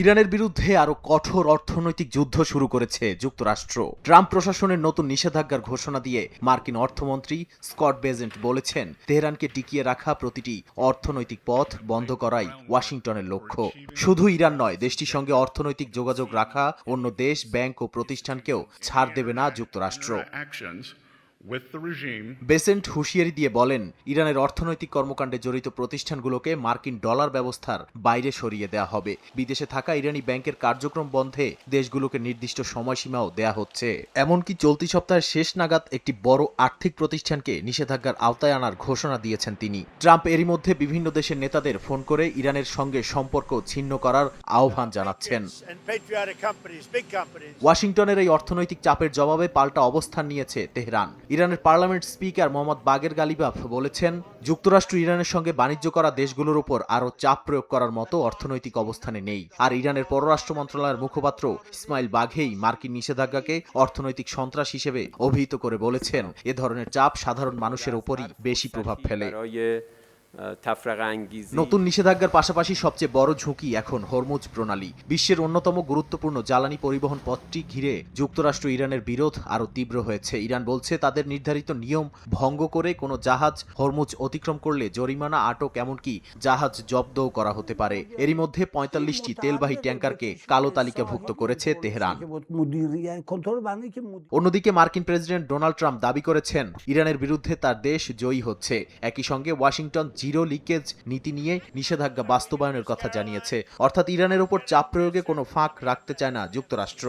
ইরানের বিরুদ্ধে আরো কঠোর অর্থনৈতিক যুদ্ধ শুরু করেছে যুক্তরাষ্ট্র। ট্রাম্প প্রশাসনের নতুন নিষেধাজ্ঞার ঘোষণা দিয়ে মার্কিন অর্থমন্ত্রী স্কট বেজেন্ট বলেছেন, তেহরানকে টিকিয়ে রাখা প্রতিটি অর্থনৈতিক পথ বন্ধ করাই ওয়াশিংটনের লক্ষ্য। শুধু ইরান নয়, দেশটির সঙ্গে অর্থনৈতিক যোগাযোগ রাখা অন্য দেশ, ব্যাংক ও প্রতিষ্ঠানকেও ছাড় দেবে না যুক্তরাষ্ট্র। বেসেন্ট হুঁশিয়ারি দিয়ে বলেন, ইরানের অর্থনৈতিক কর্মকাণ্ডে জড়িত প্রতিষ্ঠানগুলোকে মার্কিন ডলার ব্যবস্থার বাইরে সরিয়ে দেওয়া হবে। বিদেশে থাকা ইরানি ব্যাংকের কার্যক্রম বন্ধে দেশগুলোকে নির্দিষ্ট সময়সীমাও দেয়া হচ্ছে। এমনকি চলতি সপ্তাহের শেষ নাগাদ একটি বড় আর্থিক প্রতিষ্ঠানকে নিষেধাজ্ঞার আওতায় আনার ঘোষণা দিয়েছেন তিনি। ট্রাম্প এরই মধ্যে বিভিন্ন দেশের নেতাদের ফোন করে ইরানের সঙ্গে সম্পর্ক ছিন্ন করার আহ্বান জানাচ্ছেন। ওয়াশিংটনের এই অর্থনৈতিক চাপের জবাবে পাল্টা অবস্থান নিয়েছে তেহরান। ইরানের পার্লামেন্ট স্পিকার মোহাম্মদ বাগের গালিবাফ বলেছেন, যুক্তরাষ্ট্র ইরানের সঙ্গে বাণিজ্য করা দেশগুলোর উপর আরও চাপ প্রয়োগ করার মতো অর্থনৈতিক অবস্থানে নেই। আর ইরানের পররাষ্ট্র মন্ত্রণালয়ের মুখপাত্র ইসমাইল বাঘেই মার্কিন নিষেধাজ্ঞাকে অর্থনৈতিক সন্ত্রাস হিসেবে অভিহিত করে বলেছেন, এ ধরনের চাপ সাধারণ মানুষের উপরই বেশি প্রভাব ফেলে। নতুন নিষেধাজ্ঞার পাশাপাশি সবচেয়ে বড় ঝুঁকি এখন হরমুজ প্রণালী। বিশ্বের অন্যতম গুরুত্বপূর্ণ জ্বালানি পরিবহন পথটি ঘিরে যুক্তরাষ্ট্র ইরানের বিরোধ আরও তীব্র হয়েছে। ইরান বলছে, তাদের নির্ধারিত নিয়ম ভঙ্গ করে কোনো জাহাজ হরমুজ অতিক্রম করলে জরিমানা, আটক, এমনকি জাহাজ জব্দও করা হতে পারে। এরই মধ্যে ৪৫টি তেলবাহী ট্যাঙ্কারকে কালো তালিকাভুক্ত করেছে তেহরান। অন্যদিকে মার্কিন প্রেসিডেন্ট ডোনাল্ড ট্রাম্প দাবি করেছেন, ইরানের বিরুদ্ধে তার দেশ জয়ী হচ্ছে। একই সঙ্গে ওয়াশিংটন জিরো লিকেজ নীতি নিয়ে নিষেধাজ্ঞা বাস্তবায়নের কথা জানিয়েছে। অর্থাৎ ইরানের উপর চাপ প্রয়োগে কোনো ফাঁক রাখতে চায় না যুক্তরাষ্ট্র।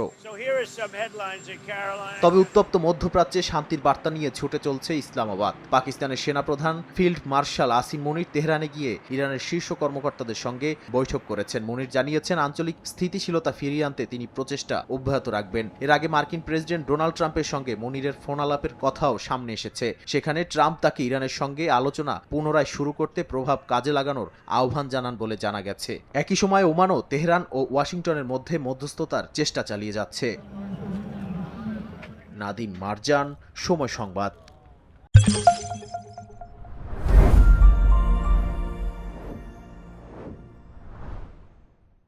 তবে উত্তপ্ত মধ্যপ্রাচ্যে শান্তির বার্তা নিয়ে ছুটে চলছে ইসলামাবাদ। পাকিস্তানের সেনাপ্রধান ফিল্ড মার্শাল আসিম মুনির তেহরানে গিয়ে ইরানের শীর্ষ কর্মকর্তাদের সঙ্গে বৈঠক করেছেন। মুনির জানিয়েছেন, আঞ্চলিক স্থিতিশীলতা ফিরিয়ে আনতে তিনি প্রচেষ্টা অব্যাহত রাখবেন। এর আগে মার্কিন প্রেসিডেন্ট ডোনাল্ড ট্রাম্পের সঙ্গে মুনিরের ফোন আলাপের কথাও সামনে এসেছে। সেখানে ট্রাম্প তাকে ইরানের সঙ্গে আলোচনা পুনরায় শুরু করতে প্রভাব কাজে লাগানোর আহ্বান জানান বলে জানা গেছে। একই সময় ওমানও তেহরান ও ওয়াশিংটনের মধ্যে মধ্যস্থতার চেষ্টা চালিয়ে যাচ্ছে। নাদিম মারজান, সময় সংবাদ।